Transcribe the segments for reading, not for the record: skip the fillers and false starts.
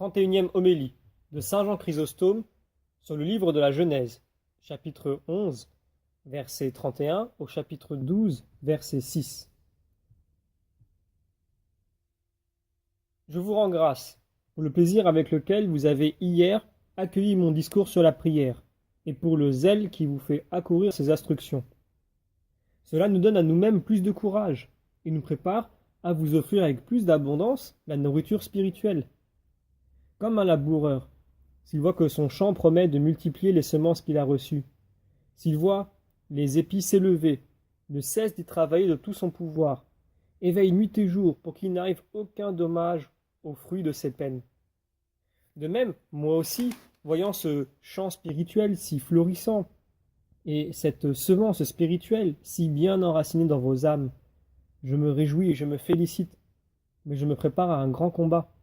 31e homélie de saint Jean Chrysostome sur le livre de la Genèse, chapitre 11, verset 31 au chapitre 12, verset 6. Je vous rends grâce pour le plaisir avec lequel vous avez hier accueilli mon discours sur la prière et pour le zèle qui vous fait accourir ces instructions. Cela nous donne à nous-mêmes plus de courage et nous prépare à vous offrir avec plus d'abondance la nourriture spirituelle. Comme un laboureur, s'il voit que son champ promet de multiplier les semences qu'il a reçues, s'il voit les épis s'élever, ne cesse d'y travailler de tout son pouvoir, et veille nuit et jour pour qu'il n'arrive aucun dommage aux fruits de ses peines. De même, moi aussi, voyant ce champ spirituel si florissant, et cette semence spirituelle si bien enracinée dans vos âmes, je me réjouis et je me félicite, mais je me prépare à un grand combat,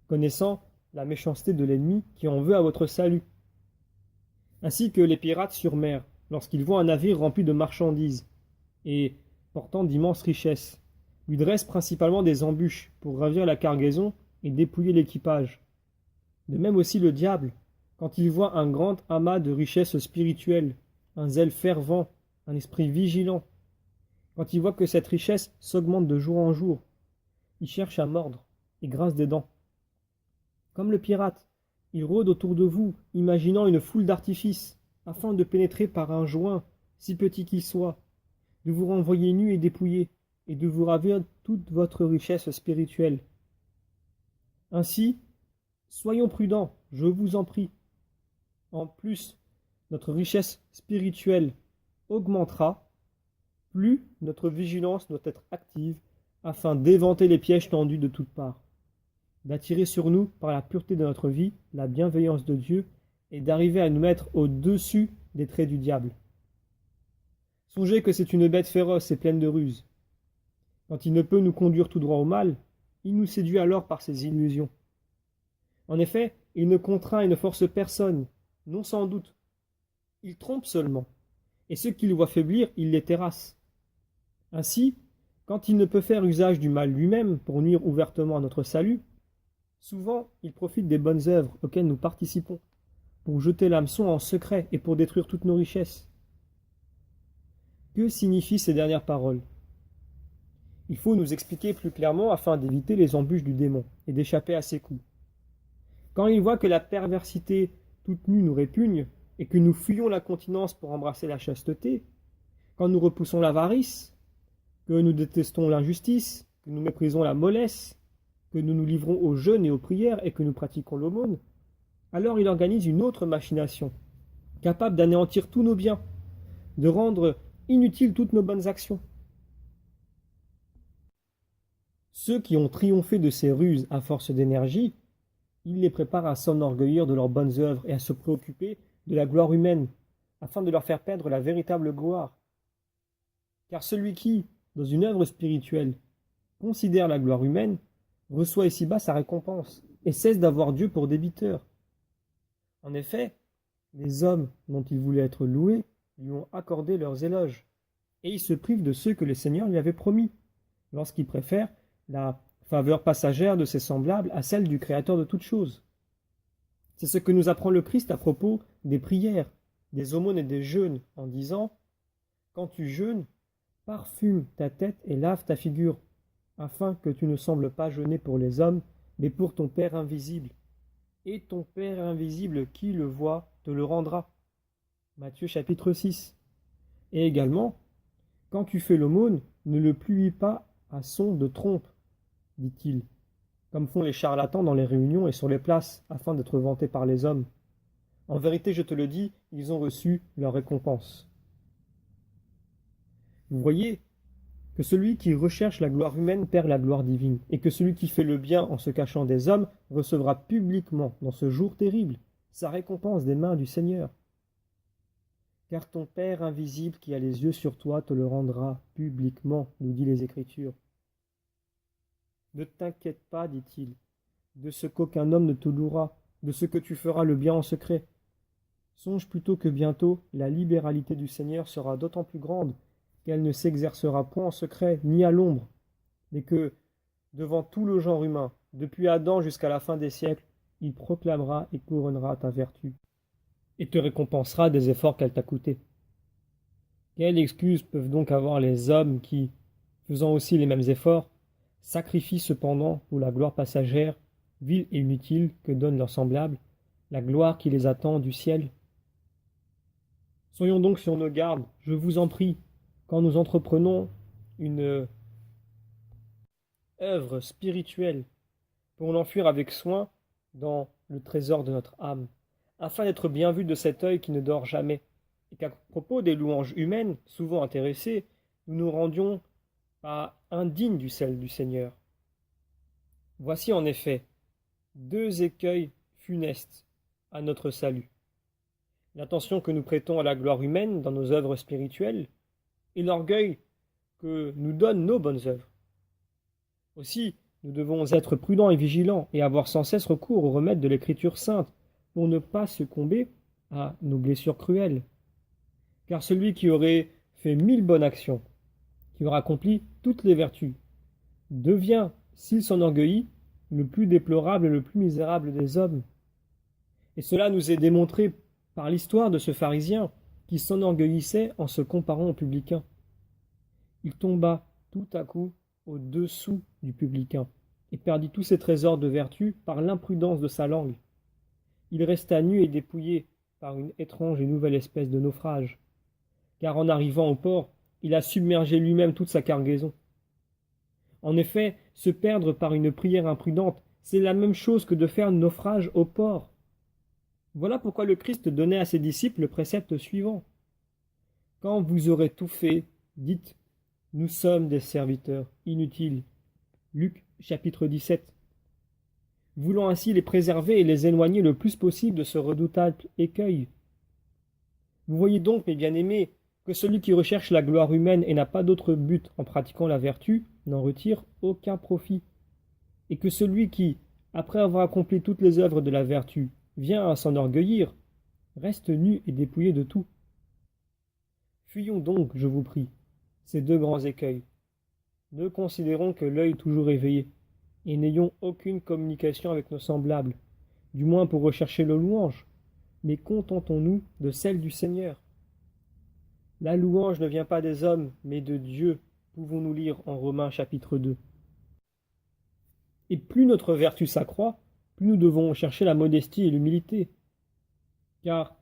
connaissant la méchanceté de l'ennemi qui en veut à votre salut. Ainsi que les pirates sur mer, lorsqu'ils voient un navire rempli de marchandises, et portant d'immenses richesses, lui dressent principalement des embûches pour ravir la cargaison et dépouiller l'équipage. De même aussi le diable, quand il voit un grand amas de richesses spirituelles, un zèle fervent, un esprit vigilant, quand il voit que cette richesse s'augmente de jour en jour, il cherche à mordre et grince des dents. Comme le pirate, il rôde autour de vous, imaginant une foule d'artifices, afin de pénétrer par un joint, si petit qu'il soit, de vous renvoyer nu et dépouillé, et de vous ravir toute votre richesse spirituelle. Ainsi, soyons prudents, je vous en prie. En plus, notre richesse spirituelle augmentera, plus notre vigilance doit être active, afin d'éventer les pièges tendus de toutes parts, d'attirer sur nous, par la pureté de notre vie, la bienveillance de Dieu, et d'arriver à nous mettre au-dessus des traits du diable. Songez que c'est une bête féroce et pleine de ruses. Quand il ne peut nous conduire tout droit au mal, il nous séduit alors par ses illusions. En effet, il ne contraint et ne force personne, non sans doute. Il trompe seulement, et ceux qui le voient faiblir, il les terrasse. Ainsi, quand il ne peut faire usage du mal lui-même pour nuire ouvertement à notre salut, souvent il profite des bonnes œuvres auxquelles nous participons, pour jeter l'hameçon en secret et pour détruire toutes nos richesses. Que signifient ces dernières paroles? Il faut nous expliquer plus clairement afin d'éviter les embûches du démon et d'échapper à ses coups. Quand il voit que la perversité toute nue nous répugne et que nous fuyons la continence pour embrasser la chasteté, quand nous repoussons l'avarice, que nous détestons l'injustice, que nous méprisons la mollesse, que nous nous livrons au jeûne et aux prières et que nous pratiquons l'aumône, alors il organise une autre machination, capable d'anéantir tous nos biens, de rendre inutiles toutes nos bonnes actions. Ceux qui ont triomphé de ces ruses à force d'énergie, il les prépare à s'enorgueillir de leurs bonnes œuvres et à se préoccuper de la gloire humaine, afin de leur faire perdre la véritable gloire. Car celui qui, dans une œuvre spirituelle, considère la gloire humaine, reçoit ici-bas sa récompense et cesse d'avoir Dieu pour débiteur. En effet, les hommes dont il voulait être loué lui ont accordé leurs éloges, et il se prive de ceux que le Seigneur lui avait promis, lorsqu'il préfère la faveur passagère de ses semblables à celle du Créateur de toutes choses. C'est ce que nous apprend le Christ à propos des prières, des aumônes et des jeûnes, en disant « Quand tu jeûnes, parfume ta tête et lave ta figure, afin que tu ne sembles pas jeûner pour les hommes, mais pour ton Père invisible. Et ton Père invisible qui le voit te le rendra. » Matthieu chapitre 6. Et également, quand tu fais l'aumône, ne le plie pas à son de trompe, dit-il, comme font les charlatans dans les réunions et sur les places, afin d'être vantés par les hommes. En vérité, je te le dis, ils ont reçu leur récompense. Vous voyez que celui qui recherche la gloire humaine perd la gloire divine, et que celui qui fait le bien en se cachant des hommes recevra publiquement, dans ce jour terrible, sa récompense des mains du Seigneur. Car ton Père invisible qui a les yeux sur toi te le rendra publiquement, nous dit les Écritures. Ne t'inquiète pas, dit-il, de ce qu'aucun homme ne te louera, de ce que tu feras le bien en secret. Songe plutôt que bientôt la libéralité du Seigneur sera d'autant plus grande qu'elle ne s'exercera point en secret ni à l'ombre, mais que, devant tout le genre humain, depuis Adam jusqu'à la fin des siècles, il proclamera et couronnera ta vertu, et te récompensera des efforts qu'elle t'a coûtés. Quelle excuse peuvent donc avoir les hommes qui, faisant aussi les mêmes efforts, sacrifient cependant pour la gloire passagère, vile et inutile que donnent leurs semblables, la gloire qui les attend du ciel? Soyons donc sur nos gardes, je vous en prie, quand nous entreprenons une œuvre spirituelle, pour l'enfuir avec soin dans le trésor de notre âme, afin d'être bien vus de cet œil qui ne dort jamais, et qu'à propos des louanges humaines, souvent intéressées, nous nous rendions pas indignes du sel du Seigneur. Voici en effet deux écueils funestes à notre salut: l'attention que nous prêtons à la gloire humaine dans nos œuvres spirituelles, et l'orgueil que nous donnent nos bonnes œuvres. Aussi, nous devons être prudents et vigilants, et avoir sans cesse recours aux remèdes de l'Écriture sainte, pour ne pas succomber à nos blessures cruelles. Car celui qui aurait fait 1000 bonnes actions, qui aura accompli toutes les vertus, devient, s'il s'enorgueillit, le plus déplorable et le plus misérable des hommes. Et cela nous est démontré par l'histoire de ce pharisien qui s'enorgueillissait en se comparant aux publicains. Il tomba tout à coup au-dessous du publicain et perdit tous ses trésors de vertu par l'imprudence de sa langue. Il resta nu et dépouillé par une étrange et nouvelle espèce de naufrage, car en arrivant au port, il a submergé lui-même toute sa cargaison. En effet, se perdre par une prière imprudente, c'est la même chose que de faire naufrage au port. Voilà pourquoi le Christ donnait à ses disciples le précepte suivant: quand vous aurez tout fait, dites: nous sommes des serviteurs inutiles. Luc chapitre 17. Voulant ainsi les préserver et les éloigner le plus possible de ce redoutable écueil. Vous voyez donc, mes bien-aimés, que celui qui recherche la gloire humaine et n'a pas d'autre but en pratiquant la vertu n'en retire aucun profit, et que celui qui, après avoir accompli toutes les œuvres de la vertu, vient à s'enorgueillir, reste nu et dépouillé de tout. Fuyons donc, je vous prie, ces deux grands écueils. Ne considérons que l'œil toujours éveillé, et n'ayons aucune communication avec nos semblables, du moins pour rechercher le louange, mais contentons-nous de celle du Seigneur. La louange ne vient pas des hommes, mais de Dieu, pouvons-nous lire en Romains chapitre 2. Et plus notre vertu s'accroît, plus nous devons chercher la modestie et l'humilité, car,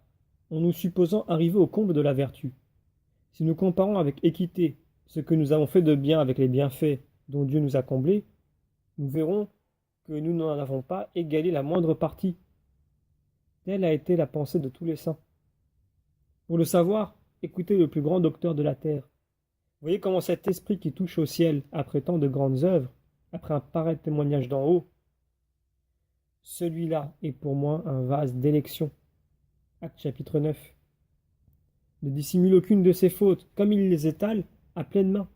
en nous supposant arriver au comble de la vertu, si nous comparons avec équité ce que nous avons fait de bien avec les bienfaits dont Dieu nous a comblés, nous verrons que nous n'en avons pas égalé la moindre partie. Telle a été la pensée de tous les saints. Pour le savoir, écoutez le plus grand docteur de la terre. Voyez comment cet esprit qui touche au ciel après tant de grandes œuvres, après un pareil témoignage d'en haut, celui-là est pour moi un vase d'élection. Acte chapitre 9. Ne dissimule aucune de ses fautes, comme il les étale à pleine main.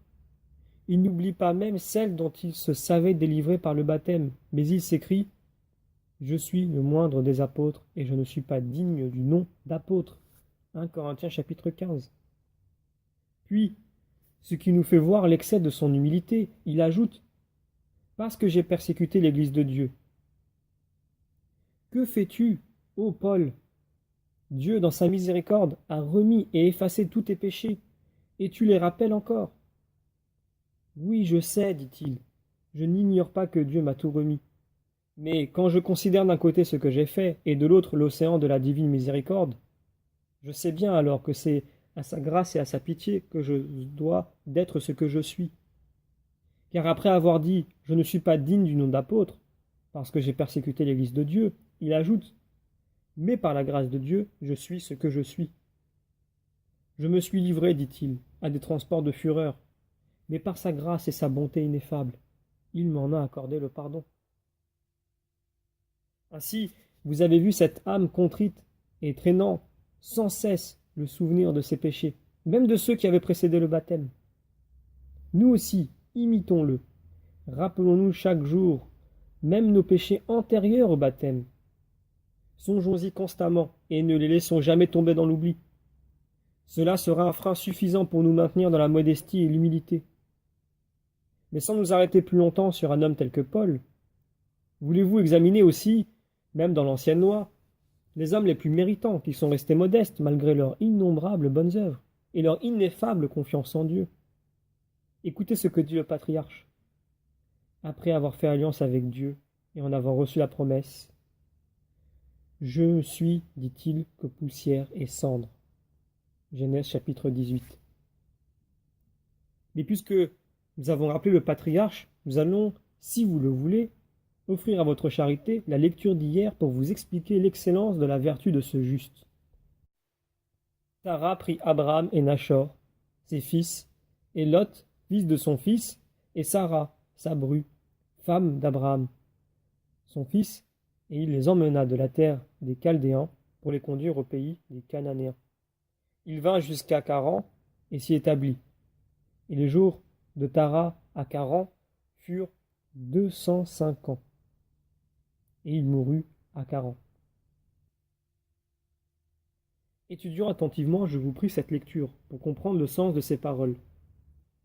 Il n'oublie pas même celle dont il se savait délivré par le baptême, mais il s'écrie: je suis le moindre des apôtres, et je ne suis pas digne du nom d'apôtre. 1 Corinthiens chapitre 15. Puis, ce qui nous fait voir l'excès de son humilité, il ajoute: parce que j'ai persécuté l'Église de Dieu. Que fais-tu, ô Paul? Dieu, dans sa miséricorde, a remis et effacé tous tes péchés, et tu les rappelles encore. Oui, je sais, dit-il, je n'ignore pas que Dieu m'a tout remis. Mais quand je considère d'un côté ce que j'ai fait, et de l'autre l'océan de la divine miséricorde, je sais bien alors que c'est à sa grâce et à sa pitié que je dois d'être ce que je suis. Car après avoir dit « je ne suis pas digne du nom d'apôtre », parce que j'ai persécuté l'Église de Dieu, il ajoute « mais par la grâce de Dieu, je suis ce que je suis ». Je me suis livré, dit-il, à des transports de fureur, mais par sa grâce et sa bonté ineffable, il m'en a accordé le pardon. Ainsi, vous avez vu cette âme contrite et traînant sans cesse le souvenir de ses péchés, même de ceux qui avaient précédé le baptême. Nous aussi, imitons-le. Rappelons-nous chaque jour, même nos péchés antérieurs au baptême. Songeons-y constamment et ne les laissons jamais tomber dans l'oubli. Cela sera un frein suffisant pour nous maintenir dans la modestie et l'humilité. Mais sans nous arrêter plus longtemps sur un homme tel que Paul, voulez-vous examiner aussi Même dans l'ancienne loi, les hommes les plus méritants qui sont restés modestes malgré leurs innombrables bonnes œuvres et leur ineffable confiance en Dieu. Écoutez ce que dit le patriarche. Après avoir fait alliance avec Dieu et en avoir reçu la promesse, je ne suis, dit-il, que poussière et cendre. Genèse chapitre 18. Mais puisque nous avons rappelé le patriarche, nous allons, si vous le voulez, offrir à votre charité la lecture d'hier pour vous expliquer l'excellence de la vertu de ce juste. Tara prit Abraham et Nachor, ses fils, et Lot, fils de son fils, et Sarah, sa bru, femme d'Abraham, son fils, et il les emmena de la terre des Chaldéens pour les conduire au pays des Cananéens. Il vint jusqu'à Charan et s'y établit. Et les jours de Tara à Charan furent 205 ans. Et il mourut à Charan. Étudions attentivement, je vous prie, cette lecture pour comprendre le sens de ces paroles.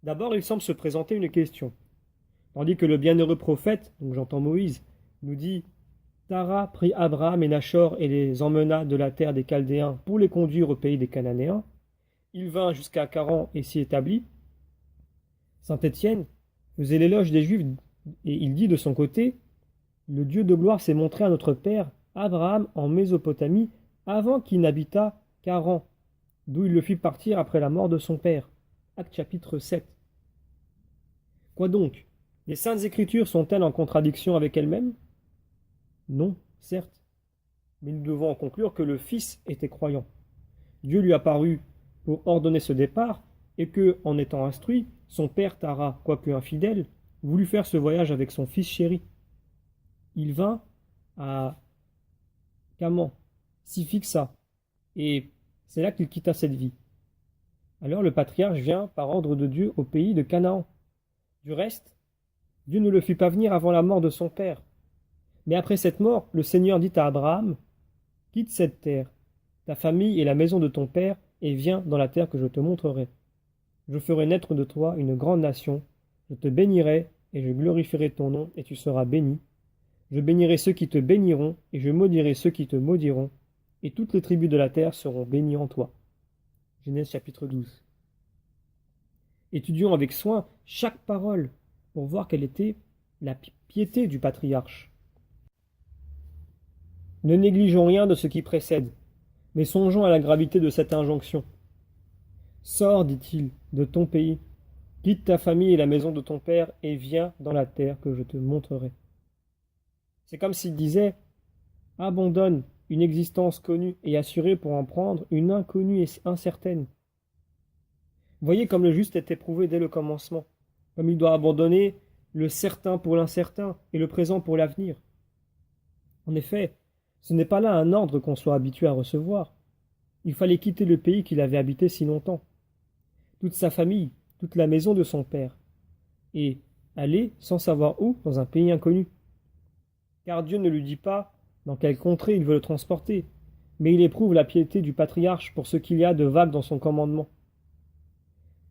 D'abord, il semble se présenter une question. Tandis que le bienheureux prophète, donc j'entends Moïse, nous dit Tara prit Abraham et Nachor et les emmena de la terre des Chaldéens pour les conduire au pays des Cananéens. Il vint jusqu'à Charan et s'y établit. Saint Étienne faisait l'éloge des Juifs et il dit de son côté le Dieu de gloire s'est montré à notre père Abraham en Mésopotamie avant qu'il n'habitât Charan, d'où il le fit partir après la mort de son père. Acte chapitre 7. Quoi donc? Les saintes écritures sont-elles en contradiction avec elles-mêmes? Non, certes, mais nous devons en conclure que le Fils était croyant. Dieu lui apparut pour ordonner ce départ, et que, en étant instruit, son père Tara, quoique infidèle, voulut faire ce voyage avec son fils chéri. Il vint à Caman, s'y fixa, et c'est là qu'il quitta cette vie. Alors le patriarche vient, par ordre de Dieu, au pays de Canaan. Du reste, Dieu ne le fit pas venir avant la mort de son père. Mais après cette mort, le Seigneur dit à Abraham, « Quitte cette terre, ta famille et la maison de ton père, et viens dans la terre que je te montrerai. Je ferai naître de toi une grande nation, je te bénirai, et je glorifierai ton nom, et tu seras béni. Je bénirai ceux qui te béniront, et je maudirai ceux qui te maudiront, et toutes les tribus de la terre seront bénies en toi. » Genèse chapitre 12. Étudions avec soin chaque parole pour voir quelle était la piété du patriarche. Ne négligeons rien de ce qui précède, mais songeons à la gravité de cette injonction. Sors, dit-il, de ton pays, quitte ta famille et la maison de ton père, et viens dans la terre que je te montrerai. C'est comme s'il disait, abandonne une existence connue et assurée pour en prendre une inconnue et incertaine. Voyez comme le juste est éprouvé dès le commencement, comme il doit abandonner le certain pour l'incertain et le présent pour l'avenir. En effet, ce n'est pas là un ordre qu'on soit habitué à recevoir. Il fallait quitter le pays qu'il avait habité si longtemps, toute sa famille, toute la maison de son père, et aller, sans savoir où, dans un pays inconnu. Car Dieu ne lui dit pas dans quelle contrée il veut le transporter, mais il éprouve la piété du patriarche pour ce qu'il y a de vague dans son commandement.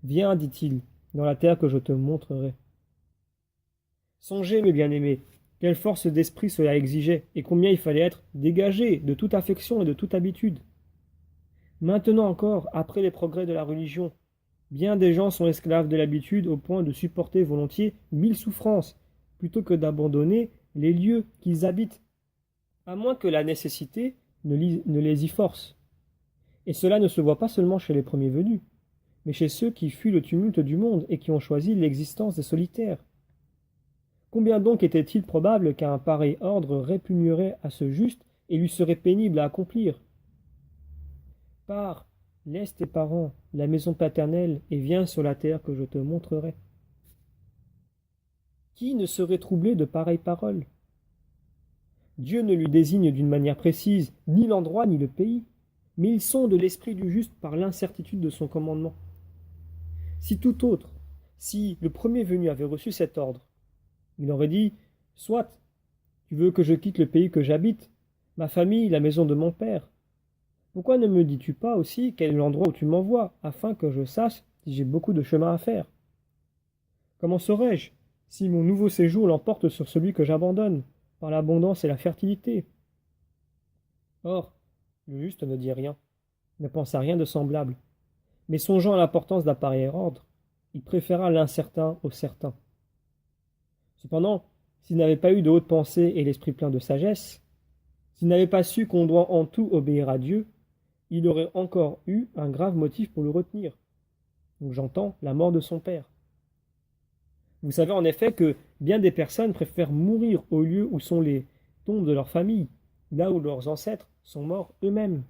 Viens, dit-il, dans la terre que je te montrerai. Songez, mes bien-aimés, quelle force d'esprit cela exigeait, et combien il fallait être dégagé de toute affection et de toute habitude. Maintenant encore, après les progrès de la religion, bien des gens sont esclaves de l'habitude au point de supporter volontiers 1000 souffrances, plutôt que d'abandonner les lieux qu'ils habitent, à moins que la nécessité ne les y force. Et cela ne se voit pas seulement chez les premiers venus, mais chez ceux qui fuient le tumulte du monde et qui ont choisi l'existence des solitaires. Combien donc était-il probable qu'un pareil ordre répugnerait à ce juste et lui serait pénible à accomplir? Pars, laisse tes parents, la maison paternelle, et viens sur la terre que je te montrerai. Qui ne serait troublé de pareilles paroles? Dieu ne lui désigne d'une manière précise ni l'endroit ni le pays, mais ils sont de l'esprit du juste par l'incertitude de son commandement. Si tout autre, si le premier venu avait reçu cet ordre, il aurait dit « Soit, tu veux que je quitte le pays que j'habite, ma famille, la maison de mon père. Pourquoi ne me dis-tu pas aussi quel est l'endroit où tu m'envoies, afin que je sache si j'ai beaucoup de chemin à faire? Comment saurais-je si mon nouveau séjour l'emporte sur celui que j'abandonne, par l'abondance et la fertilité? Or, le juste ne dit rien, ne pense à rien de semblable, mais songeant à l'importance d'un pareil ordre, il préféra l'incertain au certain. Cependant, s'il n'avait pas eu de haute pensée et l'esprit plein de sagesse, s'il n'avait pas su qu'on doit en tout obéir à Dieu, il aurait encore eu un grave motif pour le retenir. Donc j'entends la mort de son père. Vous savez en effet que bien des personnes préfèrent mourir au lieu où sont les tombes de leur famille, là où leurs ancêtres sont morts eux-mêmes.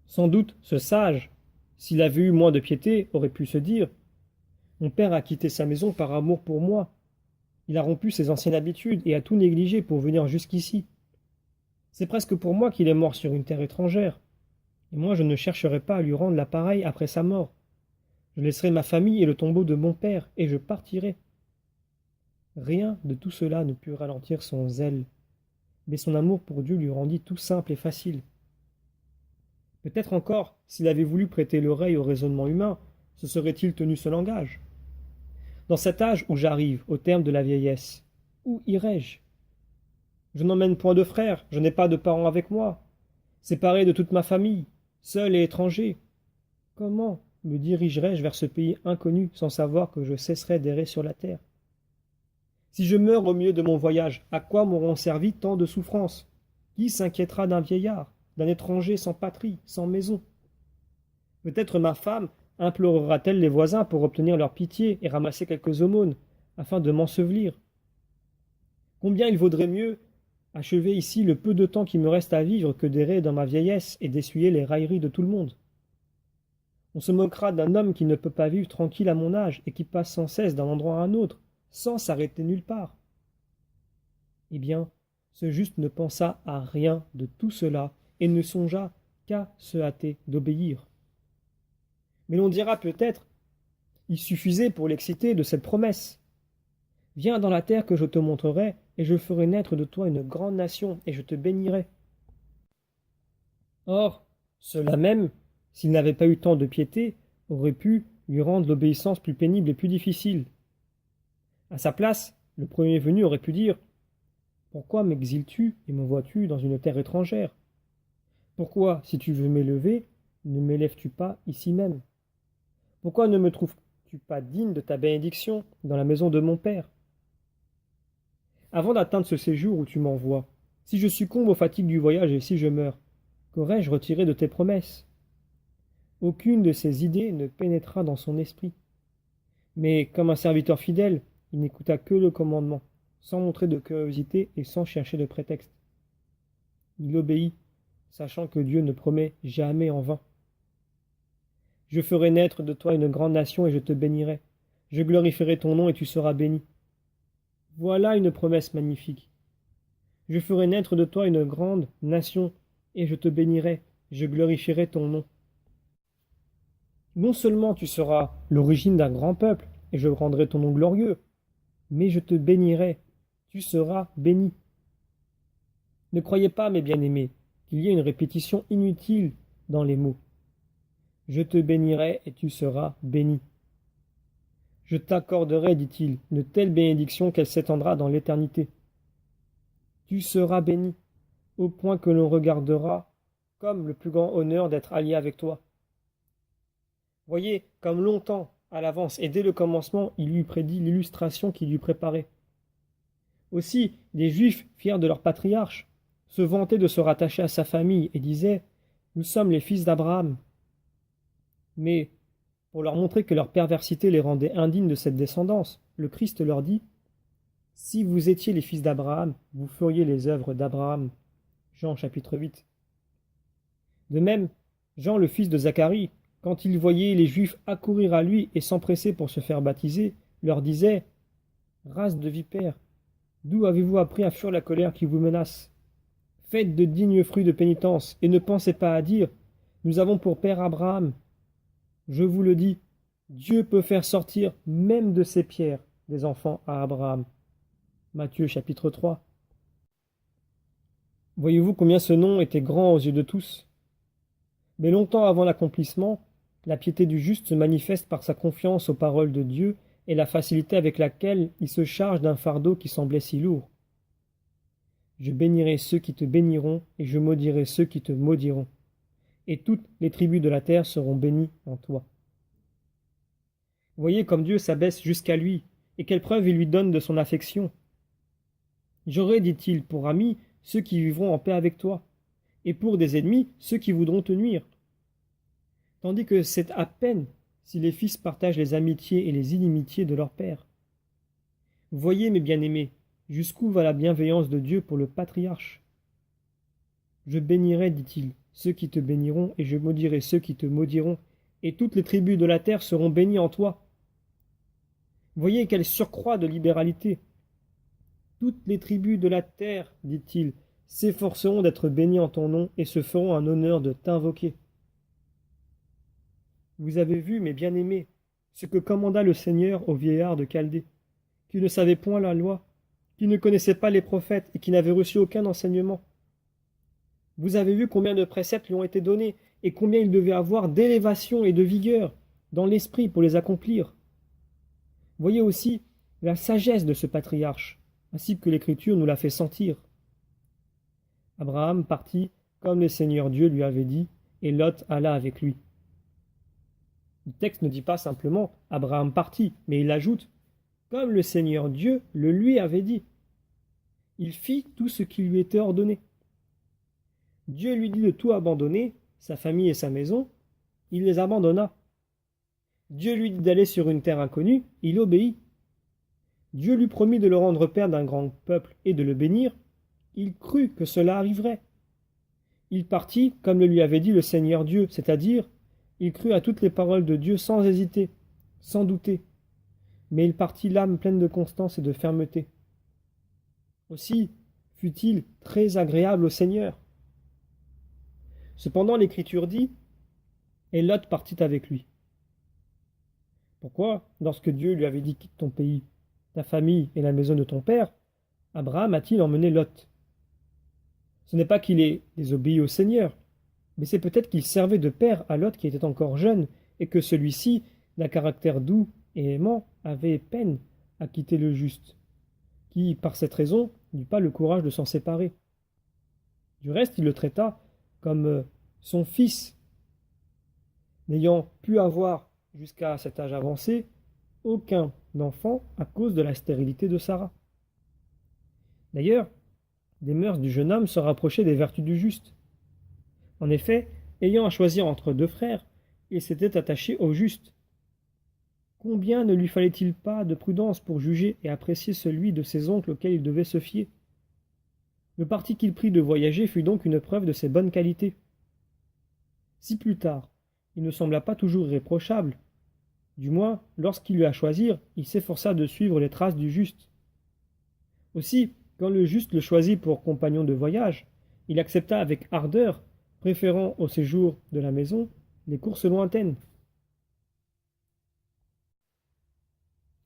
Sans doute ce sage, s'il avait eu moins de piété, aurait pu se dire: mon père a quitté sa maison par amour pour moi. Il a rompu ses anciennes habitudes et a tout négligé pour venir jusqu'ici. C'est presque pour moi qu'il est mort sur une terre étrangère. Et moi je ne chercherai pas à lui rendre l'appareil après sa mort. Je laisserai ma famille et le tombeau de mon père, et je partirai. Rien de tout cela ne put ralentir son zèle, mais son amour pour Dieu lui rendit tout simple et facile. Peut-être encore, s'il avait voulu prêter l'oreille au raisonnement humain, se serait-il tenu ce langage. Dans cet âge où j'arrive, au terme de la vieillesse, où irai-je? Je n'emmène point de frères, je n'ai pas de parents avec moi, séparé de toute ma famille, seul et étranger. Comment me dirigerai-je vers ce pays inconnu sans savoir que je cesserai d'errer sur la terre? Si je meurs au milieu de mon voyage, à quoi m'auront servi tant de souffrances? Qui s'inquiétera d'un vieillard, d'un étranger sans patrie, sans maison? Peut-être ma femme implorera-t-elle les voisins pour obtenir leur pitié et ramasser quelques aumônes, afin de m'ensevelir. Combien il vaudrait mieux achever ici le peu de temps qui me reste à vivre que d'errer dans ma vieillesse et d'essuyer les railleries de tout le monde. On se moquera d'un homme qui ne peut pas vivre tranquille à mon âge et qui passe sans cesse d'un endroit à un autre, sans s'arrêter nulle part. Eh bien, ce juste ne pensa à rien de tout cela et ne songea qu'à se hâter d'obéir. Mais l'on dira peut-être, il suffisait pour l'exciter de cette promesse. Viens dans la terre que je te montrerai, et je ferai naître de toi une grande nation, et je te bénirai. Or, cela même, s'il n'avait pas eu tant de piété, aurait pu lui rendre l'obéissance plus pénible et plus difficile. À sa place, le premier venu aurait pu dire: pourquoi m'exiles-tu et m'envoies-tu dans une terre étrangère? Pourquoi, si tu veux m'élever, ne m'élèves-tu pas ici même? Pourquoi ne me trouves-tu pas digne de ta bénédiction dans la maison de mon père? Avant d'atteindre ce séjour où tu m'envoies, si je succombe aux fatigues du voyage et si je meurs, qu'aurais-je retiré de tes promesses? Aucune de ces idées ne pénétra dans son esprit. Mais, comme un serviteur fidèle, il n'écouta que le commandement, sans montrer de curiosité et sans chercher de prétexte. Il obéit, sachant que Dieu ne promet jamais en vain. Je ferai naître de toi une grande nation et je te bénirai. Je glorifierai ton nom et tu seras béni. Voilà une promesse magnifique. Je ferai naître de toi une grande nation et je te bénirai. Je glorifierai ton nom. Non seulement tu seras l'origine d'un grand peuple et je rendrai ton nom glorieux, mais je te bénirai. Tu seras béni. Ne croyez pas, mes bien-aimés, qu'il y ait une répétition inutile dans les mots. Je te bénirai et tu seras béni. Je t'accorderai, dit-il, une telle bénédiction qu'elle s'étendra dans l'éternité. Tu seras béni, au point que l'on regardera comme le plus grand honneur d'être allié avec toi. Voyez, comme longtemps à l'avance et dès le commencement, il lui prédit l'illustration qu'il lui préparait. Aussi, les Juifs, fiers de leur patriarche, se vantaient de se rattacher à sa famille et disaient: nous sommes les fils d'Abraham. Mais, pour leur montrer que leur perversité les rendait indignes de cette descendance, le Christ leur dit: si vous étiez les fils d'Abraham, vous feriez les œuvres d'Abraham. Jean chapitre 8. De même, Jean le fils de Zacharie, quand il voyait les Juifs accourir à lui et s'empresser pour se faire baptiser, leur disait: race de vipères, d'où avez-vous appris à fuir la colère qui vous menace? Faites de dignes fruits de pénitence, et ne pensez pas à dire: nous avons pour père Abraham. Je vous le dis, Dieu peut faire sortir même de ces pierres des enfants à Abraham. Matthieu chapitre 3. Voyez-vous combien ce nom était grand aux yeux de tous? Mais longtemps avant l'accomplissement, la piété du juste se manifeste par sa confiance aux paroles de Dieu et la facilité avec laquelle il se charge d'un fardeau qui semblait si lourd. Je bénirai ceux qui te béniront, et je maudirai ceux qui te maudiront. Et toutes les tribus de la terre seront bénies en toi. Voyez comme Dieu s'abaisse jusqu'à lui, et quelle preuve il lui donne de son affection. J'aurai, dit-il, pour amis ceux qui vivront en paix avec toi, et pour des ennemis ceux qui voudront te nuire. Tandis que c'est à peine si les fils partagent les amitiés et les inimitiés de leur père. Voyez, mes bien-aimés, jusqu'où va la bienveillance de Dieu pour le patriarche. Je bénirai, dit-il, ceux qui te béniront, et je maudirai ceux qui te maudiront, et toutes les tribus de la terre seront bénies en toi. Voyez quel surcroît de libéralité. Toutes les tribus de la terre, dit-il, s'efforceront d'être bénies en ton nom et se feront un honneur de t'invoquer. Vous avez vu, mes bien-aimés, ce que commanda le Seigneur au vieillard de Chaldée, qui ne savait point la loi, qui ne connaissait pas les prophètes et qui n'avait reçu aucun enseignement. Vous avez vu combien de préceptes lui ont été donnés et combien il devait avoir d'élévation et de vigueur dans l'esprit pour les accomplir. Voyez aussi la sagesse de ce patriarche, ainsi que l'Écriture nous l'a fait sentir. Abraham partit comme le Seigneur Dieu lui avait dit, et Lot alla avec lui. Le texte ne dit pas simplement « Abraham partit », mais il ajoute « comme le Seigneur Dieu le lui avait dit ». Il fit tout ce qui lui était ordonné. Dieu lui dit de tout abandonner, sa famille et sa maison, il les abandonna. Dieu lui dit d'aller sur une terre inconnue, il obéit. Dieu lui promit de le rendre père d'un grand peuple et de le bénir, il crut que cela arriverait. Il partit comme le lui avait dit le Seigneur Dieu, c'est-à-dire, il crut à toutes les paroles de Dieu sans hésiter, sans douter. Mais il partit l'âme pleine de constance et de fermeté. Aussi fut-il très agréable au Seigneur. Cependant l'Écriture dit, et Lot partit avec lui. Pourquoi, lorsque Dieu lui avait dit quitte ton pays, ta famille et la maison de ton père, Abraham a-t-il emmené Lot? Ce n'est pas qu'il ait désobéi au Seigneur, mais c'est peut-être qu'il servait de père à Lot qui était encore jeune, et que celui-ci, d'un caractère doux et aimant, avait peine à quitter le juste, qui, par cette raison, n'eut pas le courage de s'en séparer. Du reste, il le traita comme son fils, n'ayant pu avoir, jusqu'à cet âge avancé, aucun enfant à cause de la stérilité de Sarah. D'ailleurs, les mœurs du jeune homme se rapprochaient des vertus du juste. En effet, ayant à choisir entre deux frères, il s'était attaché au juste. Combien ne lui fallait-il pas de prudence pour juger et apprécier celui de ses oncles auquel il devait se fier? Le parti qu'il prit de voyager fut donc une preuve de ses bonnes qualités. Si plus tard, il ne sembla pas toujours irréprochable, du moins, lorsqu'il eut à choisir, il s'efforça de suivre les traces du juste. Aussi, quand le juste le choisit pour compagnon de voyage, il accepta avec ardeur, préférant au séjour de la maison les courses lointaines.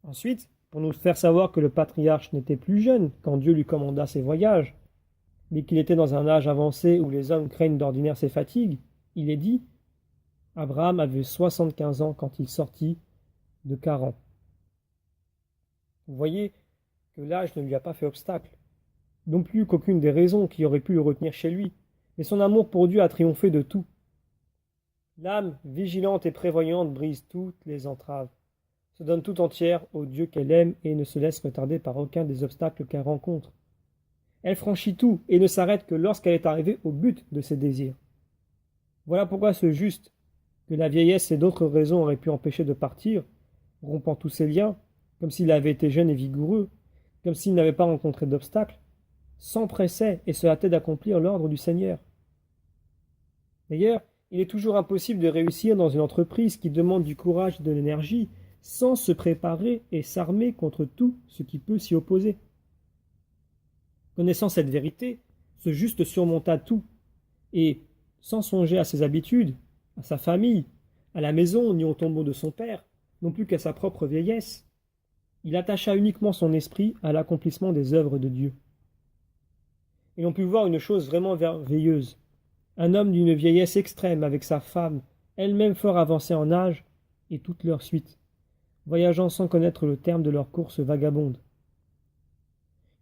Ensuite, pour nous faire savoir que le patriarche n'était plus jeune quand Dieu lui commanda ses voyages, mais qu'il était dans un âge avancé où les hommes craignent d'ordinaire ses fatigues, il est dit « Abraham avait 75 ans quand il sortit de Charan. » Vous voyez que l'âge ne lui a pas fait obstacle, non plus qu'aucune des raisons qui auraient pu le retenir chez lui, mais son amour pour Dieu a triomphé de tout. L'âme vigilante et prévoyante brise toutes les entraves, se donne tout entière au Dieu qu'elle aime et ne se laisse retarder par aucun des obstacles qu'elle rencontre. Elle franchit tout et ne s'arrête que lorsqu'elle est arrivée au but de ses désirs. Voilà pourquoi ce juste, que la vieillesse et d'autres raisons auraient pu empêcher de partir, rompant tous ses liens, comme s'il avait été jeune et vigoureux, comme s'il n'avait pas rencontré d'obstacles, s'empressait et se hâtait d'accomplir l'ordre du Seigneur. D'ailleurs, il est toujours impossible de réussir dans une entreprise qui demande du courage et de l'énergie sans se préparer et s'armer contre tout ce qui peut s'y opposer. Connaissant cette vérité, ce juste surmonta tout, et, sans songer à ses habitudes, à sa famille, à la maison ni au tombeau de son père, non plus qu'à sa propre vieillesse, il attacha uniquement son esprit à l'accomplissement des œuvres de Dieu. Et l'on put voir une chose vraiment merveilleuse. Un homme d'une vieillesse extrême avec sa femme, elle-même fort avancée en âge, et toute leur suite, voyageant sans connaître le terme de leur course vagabonde.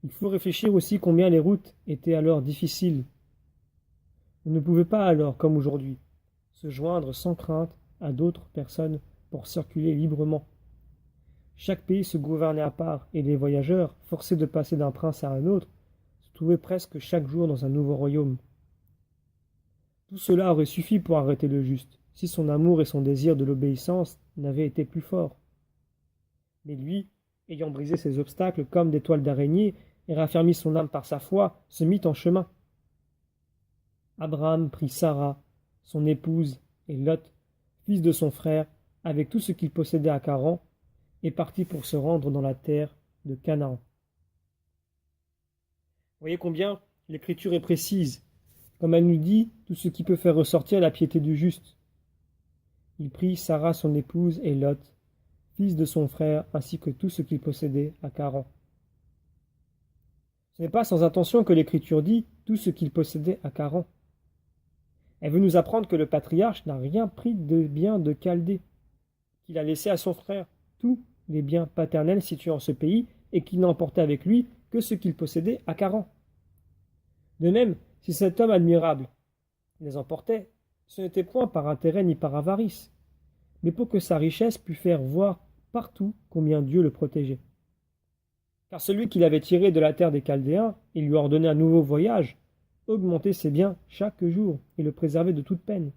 Il faut réfléchir aussi combien les routes étaient alors difficiles. On ne pouvait pas alors, comme aujourd'hui, se joindre sans crainte à d'autres personnes pour circuler librement. Chaque pays se gouvernait à part, et les voyageurs, forcés de passer d'un prince à un autre, se trouvaient presque chaque jour dans un nouveau royaume. Tout cela aurait suffi pour arrêter le juste, si son amour et son désir de l'obéissance n'avaient été plus forts. Mais lui, ayant brisé ces obstacles comme des toiles d'araignée et raffermi son âme par sa foi, se mit en chemin. Abraham prit Sarah, son épouse, et Lot, fils de son frère, avec tout ce qu'il possédait à Charan, et partit pour se rendre dans la terre de Canaan. Voyez combien l'écriture est précise, comme elle nous dit tout ce qui peut faire ressortir la piété du juste. Il prit Sarah son épouse et Lot, fils de son frère, ainsi que tout ce qu'il possédait à Charan. Ce n'est pas sans intention que l'écriture dit tout ce qu'il possédait à Charan. Elle veut nous apprendre que le patriarche n'a rien pris de biens de Chaldée, qu'il a laissé à son frère tous les biens paternels situés en ce pays et qu'il n'a emporté avec lui que ce qu'il possédait à Charan. De même, si cet homme admirable les emportait, ce n'était point par intérêt ni par avarice, mais pour que sa richesse pût faire voir partout combien Dieu le protégeait. Car celui qui l'avait tiré de la terre des Chaldéens et lui ordonnait un nouveau voyage, augmentait ses biens chaque jour et le préservait de toute peine.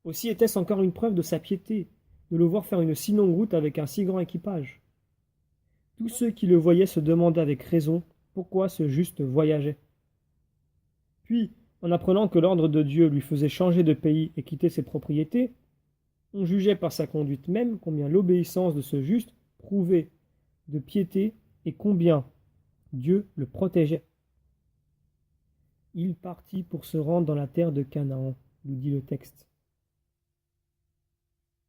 Aussi était-ce encore une preuve de sa piété, de le voir faire une si longue route avec un si grand équipage. Tous ceux qui le voyaient se demandaient avec raison pourquoi ce juste voyageait. Puis, en apprenant que l'ordre de Dieu lui faisait changer de pays et quitter ses propriétés, on jugeait par sa conduite même combien l'obéissance de ce juste prouvait de piété et combien Dieu le protégeait. Il partit pour se rendre dans la terre de Canaan, nous dit le texte.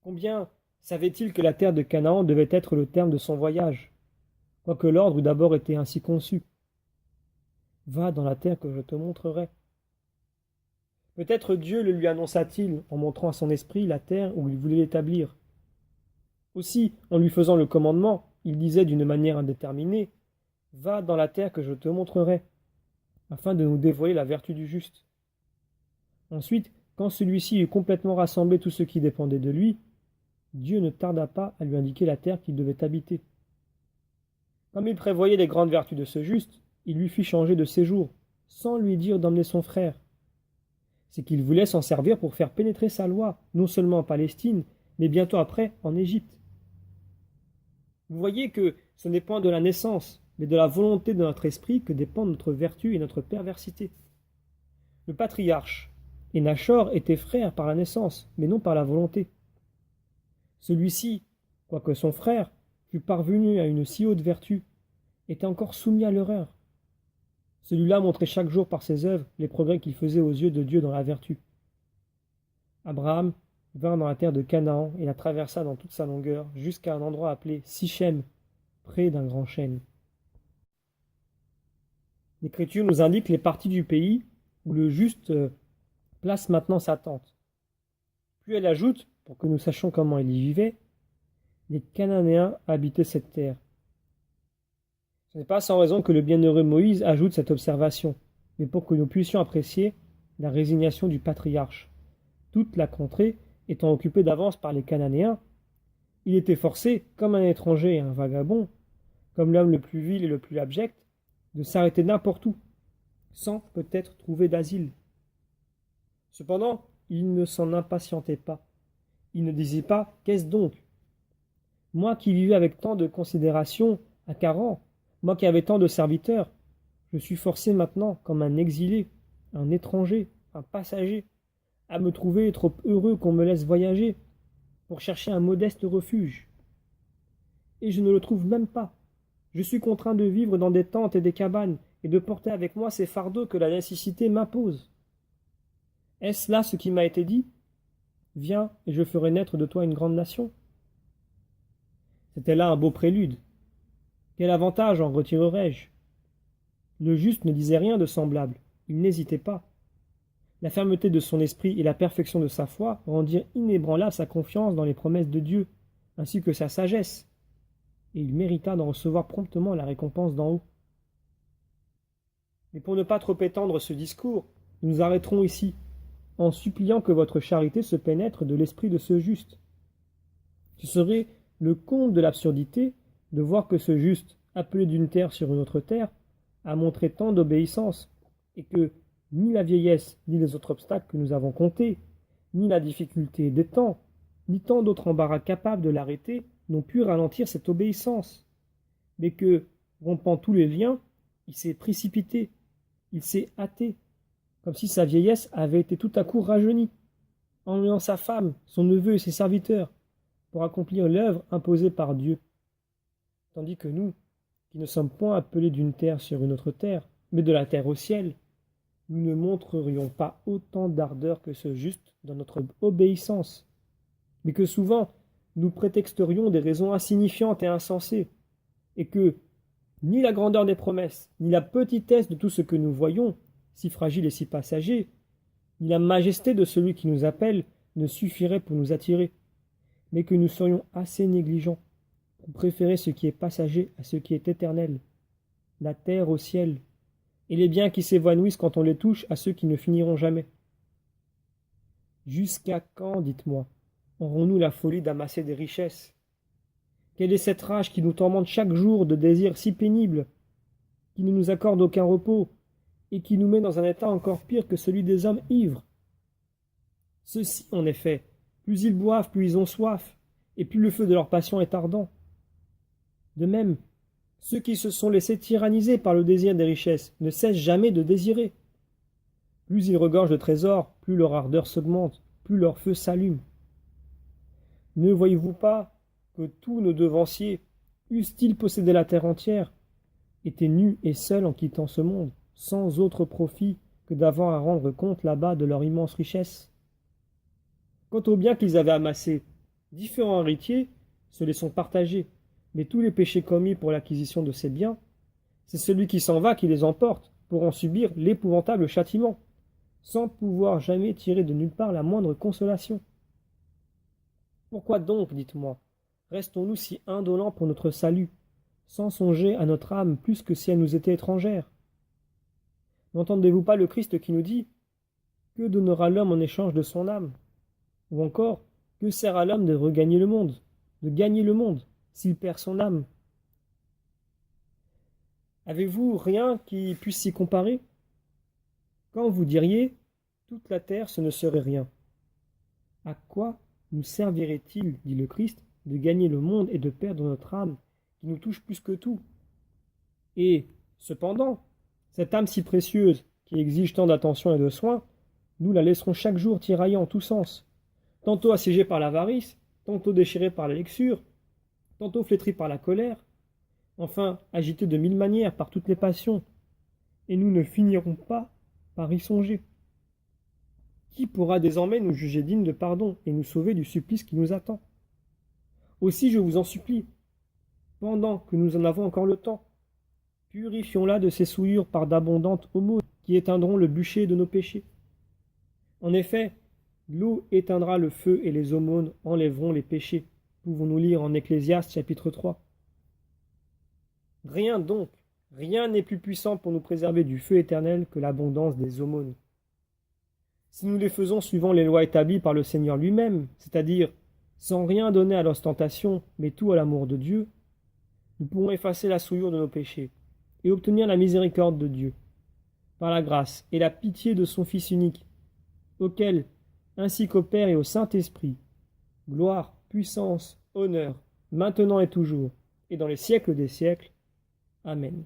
Combien savait-il que la terre de Canaan devait être le terme de son voyage, quoique l'ordre eût d'abord été ainsi conçu. Va dans la terre que je te montrerai. Peut-être Dieu le lui annonça-t-il en montrant à son esprit la terre où il voulait l'établir. Aussi, en lui faisant le commandement, il disait d'une manière indéterminée, « Va dans la terre que je te montrerai », afin de nous dévoiler la vertu du juste. Ensuite, quand celui-ci eut complètement rassemblé tout ce qui dépendait de lui, Dieu ne tarda pas à lui indiquer la terre qu'il devait habiter. Comme il prévoyait les grandes vertus de ce juste, il lui fit changer de séjour, sans lui dire d'emmener son frère. C'est qu'il voulait s'en servir pour faire pénétrer sa loi, non seulement en Palestine, mais bientôt après en Égypte. Vous voyez que ce n'est point de la naissance, mais de la volonté de notre esprit que dépendent notre vertu et notre perversité. Le patriarche et Nachor étaient frères par la naissance, mais non par la volonté. Celui-ci, quoique son frère fût parvenu à une si haute vertu, était encore soumis à l'erreur. Celui-là montrait chaque jour par ses œuvres les progrès qu'il faisait aux yeux de Dieu dans la vertu. Abraham vint dans la terre de Canaan et la traversa dans toute sa longueur jusqu'à un endroit appelé Sichem, près d'un grand chêne. L'Écriture nous indique les parties du pays où le juste place maintenant sa tente. Puis elle ajoute, pour que nous sachions comment il y vivait, les Cananéens habitaient cette terre. Ce n'est pas sans raison que le bienheureux Moïse ajoute cette observation, mais pour que nous puissions apprécier la résignation du patriarche. Toute la contrée étant occupée d'avance par les Cananéens, il était forcé, comme un étranger et un vagabond, comme l'homme le plus vil et le plus abject, de s'arrêter n'importe où, sans peut-être trouver d'asile. Cependant, il ne s'en impatientait pas. Il ne disait pas « Qu'est-ce donc ?» Moi qui vivais avec tant de considération à Charan, moi qui avais tant de serviteurs, je suis forcé maintenant, comme un exilé, un étranger, un passager, à me trouver trop heureux qu'on me laisse voyager pour chercher un modeste refuge. Et je ne le trouve même pas. Je suis contraint de vivre dans des tentes et des cabanes et de porter avec moi ces fardeaux que la nécessité m'impose. Est-ce là ce qui m'a été dit ? Viens, et je ferai naître de toi une grande nation. C'était là un beau prélude. Quel avantage en retirerais-je ? Le juste ne disait rien de semblable, il n'hésitait pas. La fermeté de son esprit et la perfection de sa foi rendirent inébranlable sa confiance dans les promesses de Dieu, ainsi que sa sagesse, et il mérita d'en recevoir promptement la récompense d'en haut. Mais pour ne pas trop étendre ce discours, nous nous arrêterons ici, en suppliant que votre charité se pénètre de l'esprit de ce juste. Ce serait le comble de l'absurdité de voir que ce juste, appelé d'une terre sur une autre terre, a montré tant d'obéissance, et que ni la vieillesse, ni les autres obstacles que nous avons comptés, ni la difficulté des temps, ni tant d'autres embarras capables de l'arrêter, n'ont pu ralentir cette obéissance, mais que, rompant tous les liens, il s'est précipité, il s'est hâté, comme si sa vieillesse avait été tout à coup rajeunie, emmenant sa femme, son neveu et ses serviteurs, pour accomplir l'œuvre imposée par Dieu. Tandis que nous, qui ne sommes point appelés d'une terre sur une autre terre, mais de la terre au ciel, nous ne montrerions pas autant d'ardeur que ce juste dans notre obéissance, mais que souvent nous prétexterions des raisons insignifiantes et insensées, et que ni la grandeur des promesses, ni la petitesse de tout ce que nous voyons, si fragile et si passager, ni la majesté de celui qui nous appelle ne suffiraient pour nous attirer, mais que nous serions assez négligents pour préférer ce qui est passager à ce qui est éternel, la terre au ciel, et les biens qui s'évanouissent quand on les touche à ceux qui ne finiront jamais. Jusqu'à quand, dites-moi, aurons-nous la folie d'amasser des richesses? Quelle est cette rage qui nous tourmente chaque jour de désirs si pénibles, qui ne nous accorde aucun repos, et qui nous met dans un état encore pire que celui des hommes ivres? Ceux-ci, en effet, plus ils boivent, plus ils ont soif, et plus le feu de leur passion est ardent. De même, ceux qui se sont laissés tyranniser par le désir des richesses ne cessent jamais de désirer. Plus ils regorgent de trésors, plus leur ardeur s'augmente, plus leur feu s'allume. Ne voyez-vous pas que tous nos devanciers, eussent-ils possédé la terre entière, étaient nus et seuls en quittant ce monde, sans autre profit que d'avoir à rendre compte là-bas de leur immense richesse? Quant aux biens qu'ils avaient amassés, différents héritiers se les sont partagés, mais tous les péchés commis pour l'acquisition de ces biens, c'est celui qui s'en va qui les emporte pour en subir l'épouvantable châtiment, sans pouvoir jamais tirer de nulle part la moindre consolation. Pourquoi donc, dites-moi, restons-nous si indolents pour notre salut, sans songer à notre âme plus que si elle nous était étrangère? N'entendez-vous pas le Christ qui nous dit « Que donnera l'homme en échange de son âme ?» Ou encore « Que sert à l'homme de regagner le monde, de gagner le monde, s'il perd son âme ?» Avez-vous rien qui puisse s'y comparer? Quand vous diriez « Toute la terre, ce ne serait rien », à quoi nous servirait-il, dit le Christ, de gagner le monde et de perdre notre âme, qui nous touche plus que tout? Et, cependant, cette âme si précieuse, qui exige tant d'attention et de soins, nous la laisserons chaque jour tirailler en tous sens, tantôt assiégée par l'avarice, tantôt déchirée par la luxure, tantôt flétrie par la colère, enfin agitée de mille manières par toutes les passions, et nous ne finirons pas par y songer. Qui pourra désormais nous juger dignes de pardon et nous sauver du supplice qui nous attend? Aussi, je vous en supplie, pendant que nous en avons encore le temps, purifions-la de ces souillures par d'abondantes aumônes qui éteindront le bûcher de nos péchés. En effet, l'eau éteindra le feu et les aumônes enlèveront les péchés, pouvons-nous lire en Ecclésiaste chapitre 3. Rien donc, rien n'est plus puissant pour nous préserver du feu éternel que l'abondance des aumônes. Si nous les faisons suivant les lois établies par le Seigneur lui-même, c'est-à-dire sans rien donner à l'ostentation, mais tout à l'amour de Dieu, nous pourrons effacer la souillure de nos péchés et obtenir la miséricorde de Dieu, par la grâce et la pitié de son Fils unique, auquel, ainsi qu'au Père et au Saint-Esprit, gloire, puissance, honneur, maintenant et toujours, et dans les siècles des siècles. Amen.